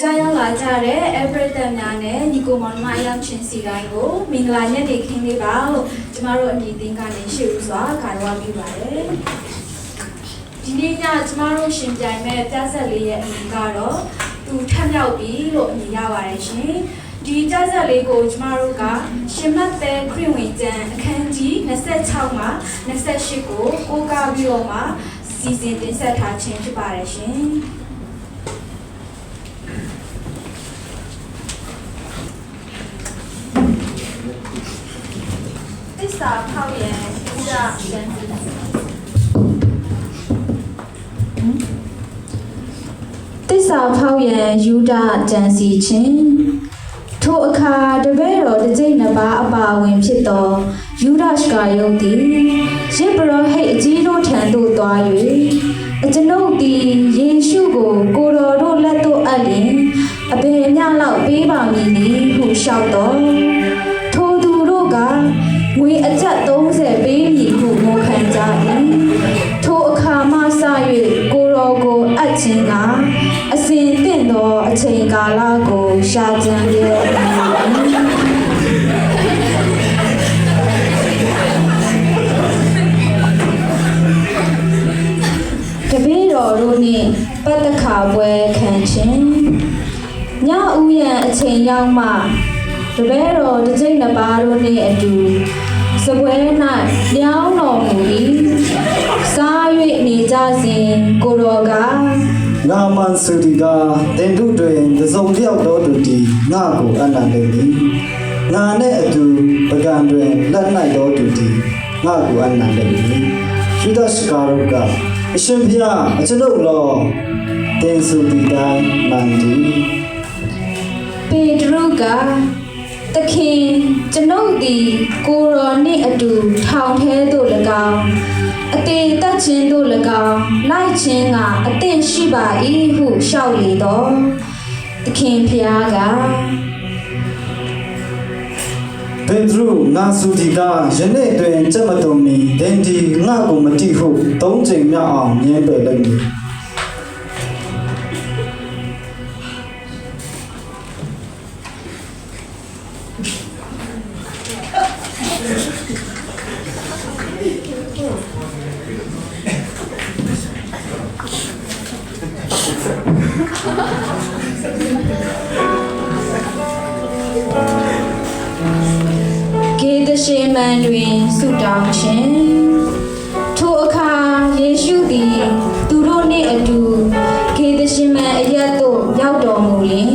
ကြားရောက်လာကြတဲ့ everyday များနဲ့ညီကိုမောင်နှမရောက်ချင်းစီတိုင်းကိုမင်္ဂလာညနေခင်းလေးပါလို့ကျမတို့အညီအသင်းကနေရှေ့ဦးစွာခါရဝပေးပါတယ်ဒီနေ့ညကျမတို့ရှင်ပြိုင်မဲ့ပြဆက်လေးရဲ့အမည်ကတော့သူထပ်မြောက်ပြီလို့အမည်ရပါတယ်ရှင်ဒီပြဆက်လေးကိုကျမတို့ကရှင်မတ်ပဲခရစ်ဝင်ကျမ်းအခန်းကြီး26မှာ28ကိုကိုးကားပြီးတော့မှစီစဉ်တင်ဆက်ထားခြင်းဖြစ်ပါတယ်ရှင်သစ္စာဖောက်ရန်ဥဒကျမ်းစီသစ္စာဖောက်ရန်ယူဒကျမ်းစီခြင်းထိုအခါတပည့်တော်တစ်ကြိမ်နှစ်ပါးအပါဝင်ဖြစ်သောယူဒရှကာယုတ်သည်ယေဘရဟိတ်အကြီးတို့ထံသို့သွား၍အကျွန်ုပ်သည်ယေရှုကိုကိုတော်တို့လက်သို့အပ်လျင်အဘယ်မျှလောက်ပေးပါမည်နည်းဟုလျှောက်တော်ထိုသူတို့ကငွေအကျပ်30ပေးမည်ဟုဝန်ခံကြ၏ထိုအခါမှစ၍ကိုတော်ကိုအပ်ခြင်းကအစဉ်သင့်သောအချိန်ကာလကိုရှာကြံရ၏တပည့်တော်တို့နှင့်ပတ်သက်ခါပွဲခံခြင်းညဦးရန်အချိန်ရောက်မှတပည့်တော်တစ်ကြိမ်နှစ်ပါးတို့နှင့်အတူစပွဲ၌လျောင်းတော်မူ၏စား၍နေကြစဉ်ကိုတော်ကငါမန်စုဒီကတင်တို့တွင်သုံးလျောက်တော်သူသည်ငါကိုအနန္တလိမ့်မည်ငါနှင့်အတူပကံတွင်လက်၌တော်သူသည်ငါကိုအနန္တလိမ့်မည်ယူဒရှကာရုကအရှင်ဘုရားအကျွန်ုပ်လောတင်စုဒီတိုင်းမှန်သည်ပေတရုကသခင်ကျွန်ုပ်သည်ကိုတော်နှင့်အတူထောင်ထဲသို့၎င်းအသေးတက်ခြင်းသို့၎င်းလိုက်ခြင်းကအသင့်ရှိပါ၏ဟုလျှောက်လေတော့သခင်ဖျားကပေတရုငါစုဒီကယနေ့တွင်ကြက်မတုံမီဒင်ဒီငါကိုမတိဟု၃ချိန်မြောက်အောင်ညင်းပယ်လိုက်မည်ရှင်မန်တွင်ဆုတောင်းခြင်းထိုအခါယေရှုသည်သူတို့နှင့်အတူကေသရှင်မန်အရပ်သို့ရောက်တော်မူလျှင်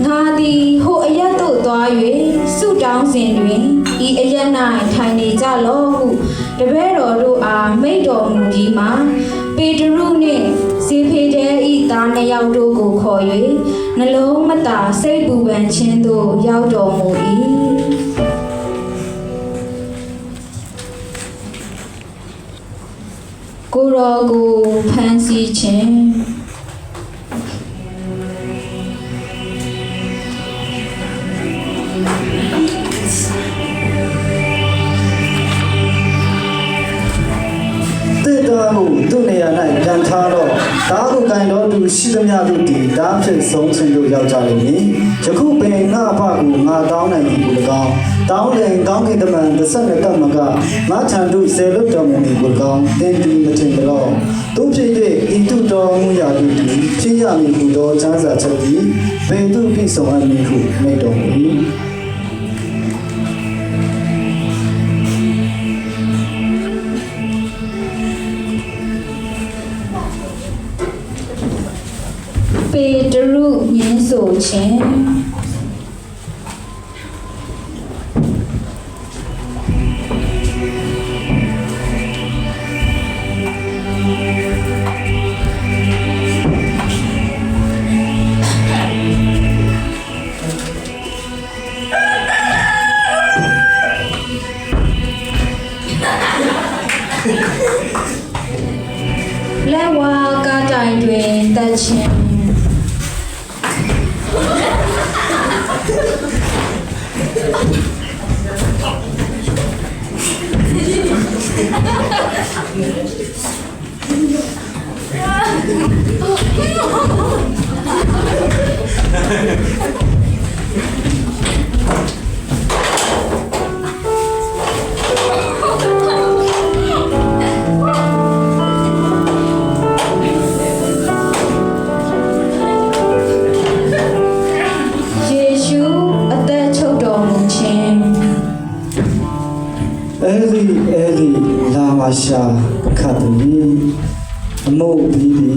ငါသည်ဟိုအရပ်သို့သွား၍ဆုတောင်းစဉ်တွင်ဤအရပ်၌ထိုင်နေကြလော့ဟုတပည့်တော်တို့အားမိန့်တော်မူပြီးမှပေတရုနှင့်ဇေဖေဒဲ၏သားနှစ်ယောက်တို့ကိုခေါ်၍နှလုံးမသာစိတ်ပူပန်ခြင်းသို့ရောက်တော်မူ၏ကိုတော်ကိုဖန်ဆီးခြင်းတေတော်ကိုသူ့နေရာ၌ပြန်ထားတော့တားကိုကင်တော်သူရှိသမျှတို့သည်တားဖြစ်ဆုံးခြင်းတို့ရောက်ကြလိမ့်မည်ယခုပင်ငါအဖကိုငါတောင်းနိုင်ပြီကို၎င်းတောင်းရင်ကောင်းကင်တမန်32တက်မကငါချန်တို့10လွတ်တော်မူမည်ကို၎င်းသင်ဒီမထင်ကြလောသူဖြစ်၍ဤသူတော်မူရာတို့သည်ဖြစ်ရမည်ဟုသောချမ်းသာချက်သည်ဘယ်သို့ပြည့်စုံအပ်မည်ဟုမိန့်တော်မူ၏ပေတရုညင်းဆိုခြင်းလက်ဝါးကားတိုင်တွင်တက်ခြင်း ယေရှုအသက်ချုပ်တော်မူခြင်း Eli lama sha khatni amo bibi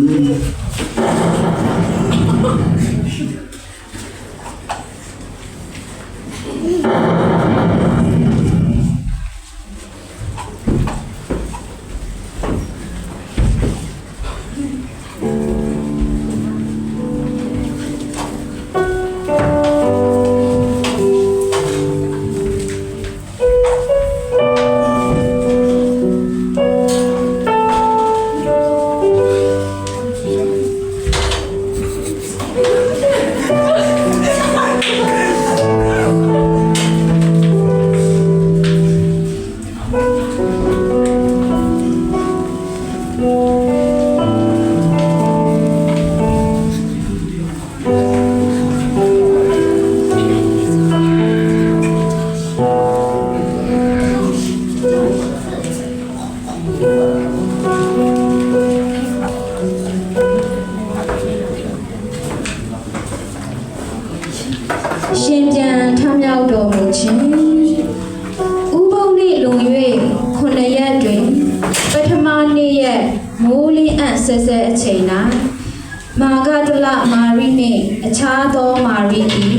ရှင်ပြန်ထမြောက်တော်မူခြင်းဥပုံနေ့လွန်၍9ရက်တွင်ပထမနေ့ရက်မိုးလင်းအံ့ဆဲဆဲအချိန်၌မာဂဒလမာရိနှင့်အခြားသောမာရိသည်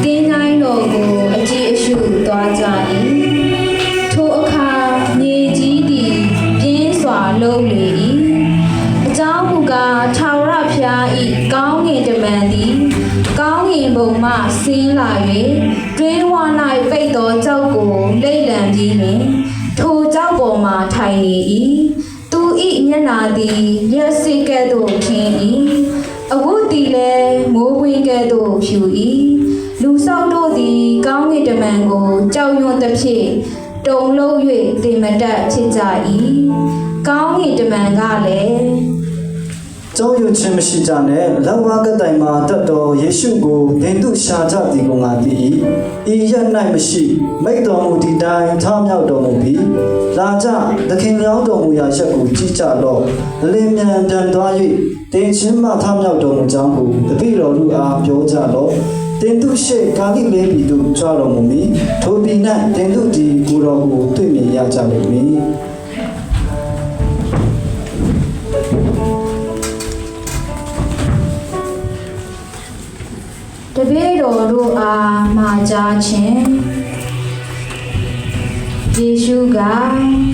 တင်းတိုင်းတော်ကိုအကြည့်အရှုသွားကြ၏ထိုအခါမြေကြီးသည်ပြင်းစွာလှုပ်လေ၏အကြောင်းမူကားထာဝရဘုရား၏ကောင်းကင်တမန်သည်ကောင်းကင်ဘုံမှဆင်းလာ၍တွင်းဝ၌ပိတ်သောကျောက်ကိုလိမ့်လံပြီးလျှင်ထိုကျောက်ပေါ်မှထိုင်နေ၏သူ၏မျက်နှာသည်ရက်စစ်ကဲ့သို့ခင်း၏အဝတ်သည်လည်းမိုးဝင်းကဲ့သို့ဖြူ၏လူဆောက်တို့သည်ကောင်းကင်တမန်ကိုကြောက်ရွံ့သဖြင့်တုန်လှုပ်၍တေမတက်ဖြစ်ကြ၏ကောင်းကင်တမန်ကလည်း ကျောင်းရွချင်းမရှိကြနဲ့လက်ဝါးကတိုင်မှာတက်တော်ယေရှုကိုဒင်သူရှာကြသည်ကိုငါသိ၏ဤရက်၌မရှိမိတ်တော်မူသည့်တိုင်ထမြောက်တော်မူပြီးလာကြသခင်လျောင်းတော်မူရာရက်ကိုကြည်ကြလော့အလင်းမြန်ပြန်သွား၍တင်ချင်းမှထမြောက်တော်မူကြောင်းကိုတပည့်တော်တို့အားပြောကြလော့တင်သူရှိကာလိလေးပြည်သို့ကြွတော်မူမီထိုပြည်၌တင်သူဒီကိုတော်ကိုတွေ့မြင်ရကြလိမ့်မည် တပည့်တော်တို့အားမှာကြားခြင်းယေရှုက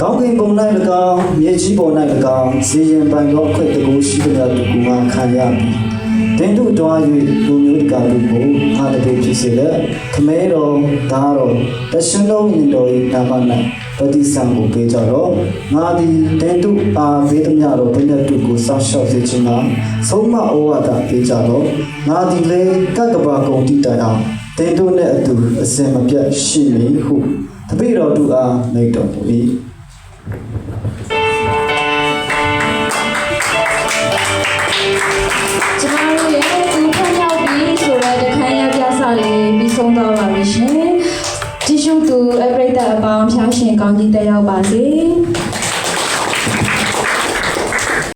ကောင်းကင်ဘုံ၌၎င်းမြေကြီးပေါ်၌၎င်းဇေယျပိုင်သောအခွင့်တကူရှိသမျှတို့ကိုမှခံရပြီ။တင်တို့တွား၍လူမျိုးတကာတို့ကိုအားတည်းဖြစ်စေတဲ့ခမဲတော်သားတော်တရှင်တော်ဝင်တော်၏နာမ၌ပฏิစံကိုပေးကြတော့ငါသည်တင်တို့အားပေးသမျှတော်ဘုရားတို့ကိုစောင့်ရှောက်စေခြင်းမှာဆုံးမဩဝါဒပေးကြတော့ငါသည်လည်းကကဘာကုန်တိတိုင်အောင်တင်တို့နှင့်အတူအစင်မပြတ်ရှိမည်ဟုတပည့်တော်တို့အားမိန့်တော်မူ၏ကျမတို့ရဲ့ဒီဖန်ရောက်ပြီးဆိုတဲ့တခန်းရပြစာလေးပြီးဆုံးသွားပါပြီရှင်။ယေရှုသူအပရိသတ်အပေါင်းဖျားရှင်ကောင်းကြီးတက်ရောက်ပါစေ။